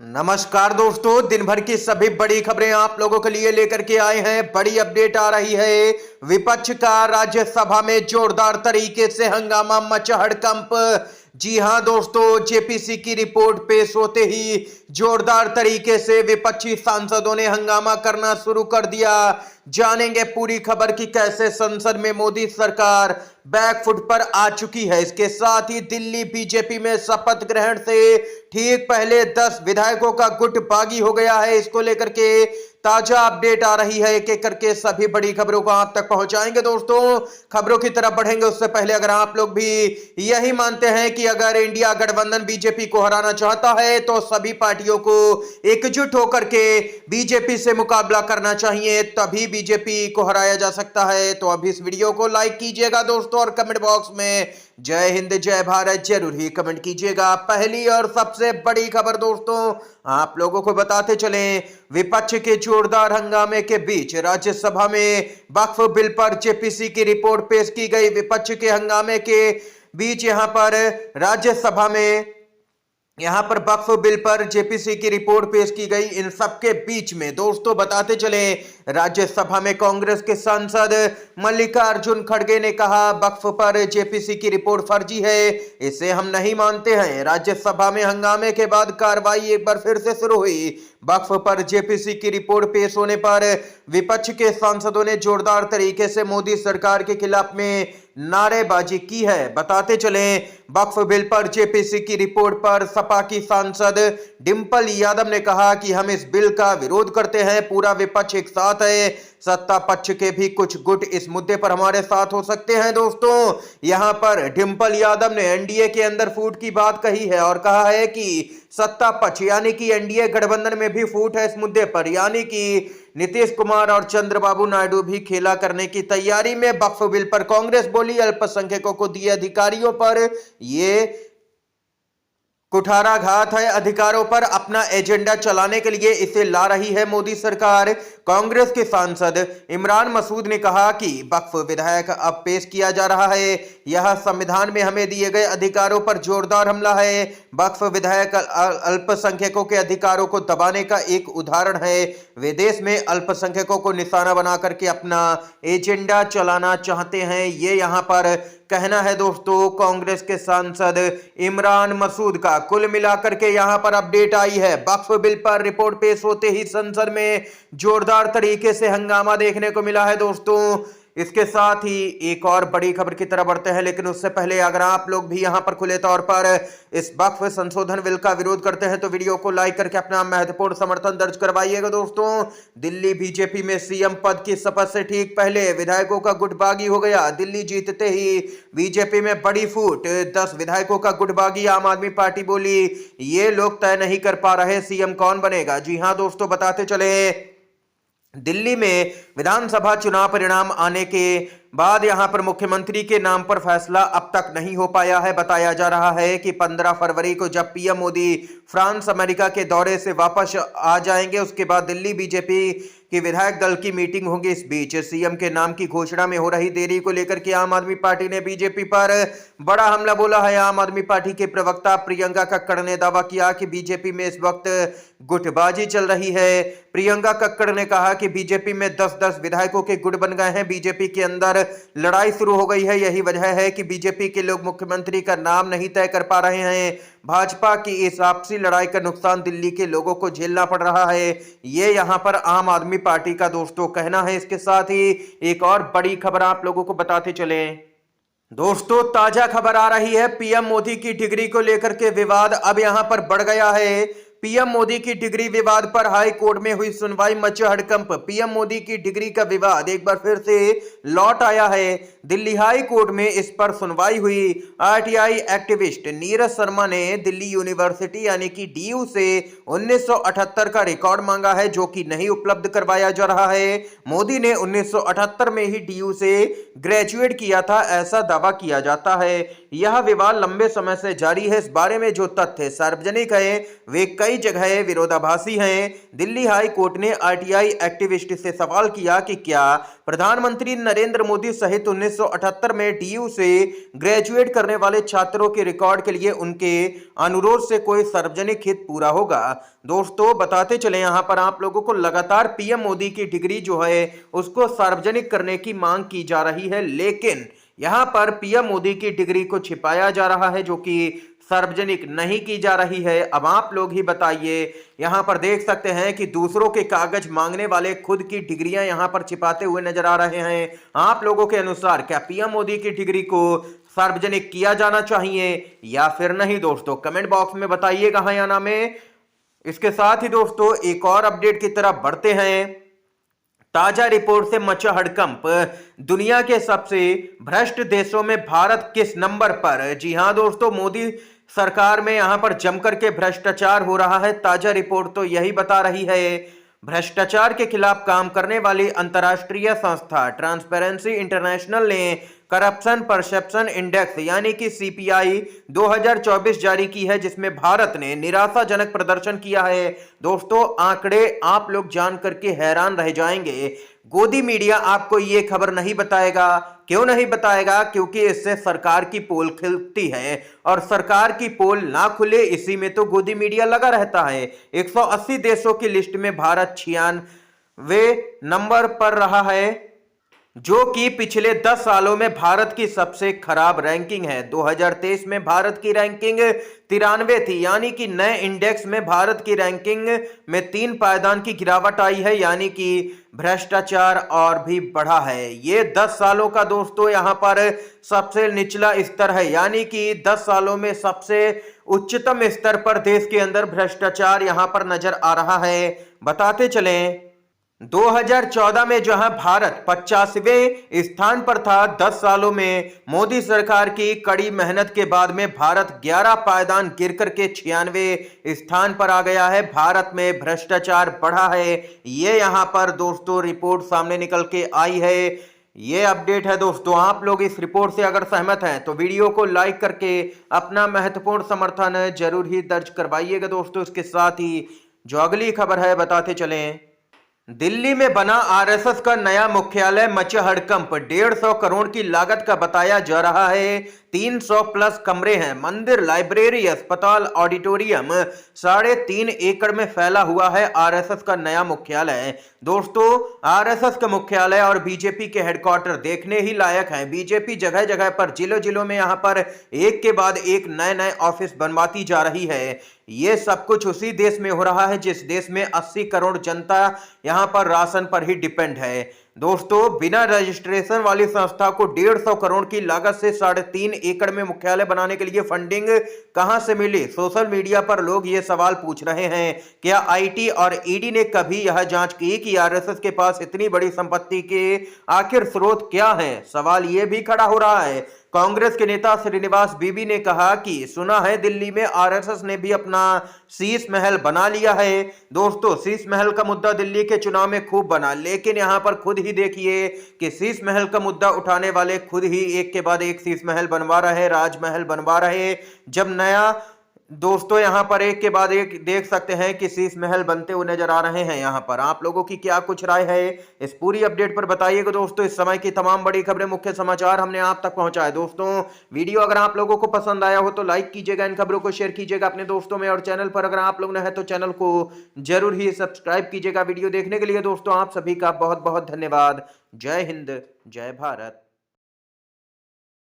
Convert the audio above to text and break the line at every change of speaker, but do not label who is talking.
नमस्कार दोस्तों, दिन भर की सभी बड़ी खबरें आप लोगों के लिए लेकर के आए हैं। बड़ी अपडेट आ रही है। विपक्ष का राज्यसभा में जोरदार तरीके से हंगामा मचा हड़कंप। जी हां दोस्तों, जेपीसी की रिपोर्ट पेश होते ही जोरदार तरीके से विपक्षी सांसदों ने हंगामा करना शुरू कर दिया। जानेंगे पूरी खबर की कैसे संसद में मोदी सरकार बैकफुट पर आ चुकी है। इसके साथ ही दिल्ली बीजेपी में शपथ ग्रहण से ठीक पहले 10 विधायकों का गुट बागी हो गया है। इसको लेकर के ताजा अपडेट आ रही है। एक एक करके सभी बड़ी खबरों को आप तक पहुंचाएंगे। दोस्तों, खबरों की तरफ बढ़ेंगे उससे पहले अगर आप लोग भी यही मानते हैं कि अगर इंडिया गठबंधन बीजेपी को हराना चाहता है तो सभी पार्टियों को एकजुट होकर के बीजेपी से मुकाबला करना चाहिए, तभी बीजेपी को हराया जा सकता है, तो अभी इस वीडियो को लाइक कीजिएगा दोस्तों और कमेंट बॉक्स में जय हिंद जय भारत जरूर ही कमेंट कीजिएगा। पहली और सबसे बड़ी खबर दोस्तों आप लोगों को बताते चलें, विपक्ष के जोरदार हंगामे के बीच राज्यसभा में वक्फ बिल पर जेपीसी की रिपोर्ट पेश की गई। विपक्ष के हंगामे के बीच यहां पर राज्यसभा में वक्फ बिल पर जेपीसी की रिपोर्ट पेश की गई। इन सबके बीच में दोस्तों बताते चले, राज्यसभा में कांग्रेस के सांसद मल्लिकार्जुन खड़गे ने कहा वक्फ पर जेपीसी की रिपोर्ट फर्जी है, इसे हम नहीं मानते हैं। राज्यसभा में हंगामे के बाद कार्रवाई एक बार फिर से शुरू हुई। वक्फ पर जेपीसी की रिपोर्ट पेश होने पर विपक्ष के सांसदों ने जोरदार तरीके से मोदी सरकार के खिलाफ में नारेबाजी की है। बताते चलें, वक्फ बिल पर जेपीसी की रिपोर्ट पर सपा की सांसद डिंपल यादव ने कहा कि हम इस बिल का विरोध करते हैं, पूरा विपक्ष एक साथ है, सत्ता पक्ष के भी कुछ गुट इस मुद्दे पर हमारे साथ हो सकते हैं। दोस्तों, यहां पर डिंपल यादव ने एनडीए के अंदर फूट की बात कही है और कहा है कि सत्ता पक्ष यानी कि एनडीए गठबंधन में भी फूट है इस मुद्दे पर, यानी कि नीतीश कुमार और चंद्रबाबू नायडू भी खेला करने की तैयारी में। वक्फ बिल पर कांग्रेस बोली अल्पसंख्यकों को दिए अधिकारियों पर ये कुठाराघात है, अधिकारों पर अपना एजेंडा चलाने के लिए इसे ला रही है मोदी सरकार। कांग्रेस के सांसद इमरान मसूद ने कहा कि वक्फ विधेयक अब पेश किया जा रहा है, यह संविधान में हमें दिए गए अधिकारों पर जोरदार हमला है। वक्फ विधेयक अल्पसंख्यकों के अधिकारों को दबाने का एक उदाहरण है। वे देश में अल्पसंख्यकों को निशाना बना करके अपना एजेंडा चलाना चाहते हैं, ये यहां पर कहना है दोस्तों कांग्रेस के सांसद इमरान मसूद का। कुल मिलाकर के यहां पर अपडेट आई है, वक्फ बिल पर रिपोर्ट पेश होते ही संसद में जोरदार तरीके से हंगामा देखने को मिला है दोस्तों। इसके साथ ही एक और बड़ी खबर की तरफ बढ़ते हैं, लेकिन उससे पहले अगर आप लोग भी यहां पर खुले तौर पर इस वक्फ संशोधन बिल का विरोध करते हैं तो वीडियो को लाइक करके अपना महत्वपूर्ण समर्थन दर्ज करवाइएगा। दोस्तों, दिल्ली बीजेपी में सीएम पद की शपथ से ठीक पहले विधायकों का गुटबागी हो गया। दिल्ली जीतते ही बीजेपी में बड़ी फूट, 10 विधायकों का गुटबागी। आम आदमी पार्टी बोली ये लोग तय नहीं कर पा रहे सीएम कौन बनेगा। जी हां दोस्तों, बताते चले, दिल्ली में विधानसभा चुनाव परिणाम आने के बाद यहां पर मुख्यमंत्री के नाम पर फैसला अब तक नहीं हो पाया है। बताया जा रहा है कि 15 फरवरी को जब पीएम मोदी फ्रांस अमेरिका के दौरे से वापस आ जाएंगे, उसके बाद दिल्ली बीजेपी की विधायक दल की मीटिंग होगी। इस बीच सीएम के नाम की घोषणा में हो रही देरी को लेकर के आम आदमी पार्टी ने बीजेपी पर बड़ा हमला बोला है। आम आदमी पार्टी के प्रवक्ता प्रियंका कक्कड़ ने दावा किया कि बीजेपी में इस वक्त गुटबाजी चल रही है। प्रियंका कक्कड़ ने कहा कि बीजेपी में 10-10 विधायकोों के गुट बन गए हैं, बीजेपी के अंदर लड़ाई शुरू हो गई है। यही वजह है कि बीजेपी के लोग मुख्यमंत्री का नाम नहीं तय कर पा रहे हैं। भाजपा की इस आपसी लड़ाई का नुकसान दिल्ली के लोगों को झेलना पड़ रहा है, ये यहां पर आम आदमी पार्टी का दोस्तों कहना है। इसके साथ ही एक और बड़ी खबर आप लोगों को बताते चले दोस्तों, ताजा खबर आ रही है, पीएम मोदी की डिग्री को लेकर के विवाद अब यहां पर बढ़ गया है। पीएम मोदी की डिग्री विवाद पर हाई कोर्ट में हुई सुनवाई, मचा हड़कंप। पीएम मोदी की डिग्री का विवाद एक बार फिर से लौट आया है। दिल्ली हाई कोर्ट में इस पर सुनवाई हुई। आरटीआई एक्टिविस्ट नीरज शर्मा ने दिल्ली यूनिवर्सिटी यानी कि डीयू से 1978 का रिकॉर्ड मांगा है, जो कि नहीं उपलब्ध करवाया जा रहा है। मोदी ने 1978 में ही डीयू से ग्रेजुएट किया था, ऐसा दावा किया जाता है। यह विवाद लंबे समय से जारी है। इस बारे में जो तथ्य सार्वजनिक है वे कई कई जगह विरोधाभासी हैं। दिल्ली हाई कोर्ट ने आरटीआई एक्टिविस्ट से सवाल किया कि क्या प्रधानमंत्री नरेंद्र मोदी सहित 1978 में डीयू से ग्रेजुएट करने वाले छात्रों के रिकॉर्ड के लिए उनके अनुरोध से कोई सार्वजनिक हित पूरा होगा। दोस्तों बताते चले यहां पर आप लोगों को लगातार पीएम मोदी की डिग्री जो है उसको सार्वजनिक करने की मांग की जा रही है, लेकिन यहां पर पीएम मोदी की डिग्री को छिपाया जा रहा है जो कि सार्वजनिक नहीं की जा रही है। अब आप लोग ही बताइए, यहां पर देख सकते हैं कि दूसरों के कागज मांगने वाले खुद की डिग्रियां यहां पर छिपाते हुए नजर आ रहे हैं। आप लोगों के अनुसार क्या पीएम मोदी की डिग्री को सार्वजनिक किया जाना चाहिए या फिर नहीं? दोस्तों कमेंट बॉक्स में बताइएगा हाँ या ना में। इसके साथ ही दोस्तों एक और अपडेट की तरफ बढ़ते हैं। ताजा रिपोर्ट से मचा हड़कंप, दुनिया के सबसे भ्रष्ट देशों में भारत किस नंबर पर? जी हां दोस्तों, मोदी सरकार में यहां पर जमकर के भ्रष्टाचार हो रहा है। ताजा रिपोर्ट तो यही बता रही है। भ्रष्टाचार के खिलाफ काम करने वाली अंतर्राष्ट्रीय संस्था ट्रांसपेरेंसी इंटरनेशनल ने करप्शन परसेप्शन इंडेक्स यानी कि सीपीआई 2024 जारी की है, जिसमें भारत ने निराशाजनक प्रदर्शन किया है। दोस्तों आंकड़े आप लोग जान करके हैरान रह जाएंगे। गोदी मीडिया आपको ये खबर नहीं बताएगा। क्यों नहीं बताएगा? क्योंकि इससे सरकार की पोल खुलती है और सरकार की पोल ना खुले इसी में तो गोदी मीडिया लगा रहता है। 180 देशों की लिस्ट में भारत 96वें नंबर पर रहा है, जो कि पिछले 10 सालों में भारत की सबसे खराब रैंकिंग है। 2023 में भारत की रैंकिंग 93 थी, यानी कि नए इंडेक्स में भारत की रैंकिंग में 3 पायदान की गिरावट आई है, यानी कि भ्रष्टाचार और भी बढ़ा है। ये 10 सालों का दोस्तों यहां पर सबसे निचला स्तर है, यानी कि 10 सालों में सबसे उच्चतम स्तर पर देश के अंदर भ्रष्टाचार यहां पर नजर आ रहा है। बताते चलें 2014 में जहां भारत 85वें स्थान पर था, 10 सालों में मोदी सरकार की कड़ी मेहनत के बाद में भारत 11 पायदान गिर करके 96वें स्थान पर आ गया है। भारत में भ्रष्टाचार बढ़ा है, ये यहां पर दोस्तों रिपोर्ट सामने निकल के आई है। ये अपडेट है दोस्तों। आप लोग इस रिपोर्ट से अगर सहमत हैं तो वीडियो को लाइक करके अपना महत्वपूर्ण समर्थन जरूर ही दर्ज करवाइएगा दोस्तों। इसके साथ ही जो अगली खबर है बताते चलें। दिल्ली में बना आरएसएस का नया मुख्यालय, मचा हड़कंप। 150 करोड़ की लागत का बताया जा रहा है। 300 प्लस कमरे हैं। मंदिर, लाइब्रेरी, अस्पताल, ऑडिटोरियम 3.5 एकड़ में फैला हुआ है आरएसएस का नया मुख्यालय। दोस्तों आरएसएस का मुख्यालय और बीजेपी के हेडक्वार्टर देखने ही लायक हैं। बीजेपी जगह जगह पर जिलों जिलों में यहां पर एक के बाद एक नए नए ऑफिस बनवाती जा रही है। ये सब कुछ उसी देश में हो रहा है जिस देश में 80 करोड़ जनता यहां पर राशन पर ही डिपेंड है। दोस्तों बिना रजिस्ट्रेशन वाली संस्था को 150 करोड़ की लागत से 3.5 एकड़ में मुख्यालय बनाने के लिए फंडिंग कहां से मिली? सोशल मीडिया पर लोग ये सवाल पूछ रहे हैं। क्या आईटी और ईडी ने कभी यह जांच की कि आरएसएस के पास इतनी बड़ी संपत्ति के आखिर स्रोत क्या है? सवाल ये भी खड़ा हो रहा है। कांग्रेस के नेता श्रीनिवास बीबी ने कहा कि सुना है दिल्ली में आरएसएस ने भी अपना शीश महल बना लिया है। दोस्तों शीश महल का मुद्दा दिल्ली के चुनाव में खूब बना, लेकिन यहां पर खुद ही देखिए कि शीश महल का मुद्दा उठाने वाले खुद ही एक के बाद एक शीश महल बनवा रहे, राजमहल बनवा रहे। जब नया दोस्तों यहां पर एक के बाद एक देख सकते हैं कि शीश महल बनते हुए नजर आ रहे हैं। यहां पर आप लोगों की क्या कुछ राय है इस पूरी अपडेट पर बताइएगा दोस्तों। इस समय की तमाम बड़ी खबरें, मुख्य समाचार हमने आप तक पहुंचाए। दोस्तों वीडियो अगर आप लोगों को पसंद आया हो तो लाइक कीजिएगा, इन खबरों को शेयर कीजिएगा अपने दोस्तों में, और चैनल पर अगर आप लोग नए हैं तो चैनल को जरूर ही सब्सक्राइब कीजिएगा। वीडियो देखने के लिए दोस्तों आप सभी का बहुत बहुत धन्यवाद। जय हिंद, जय भारत।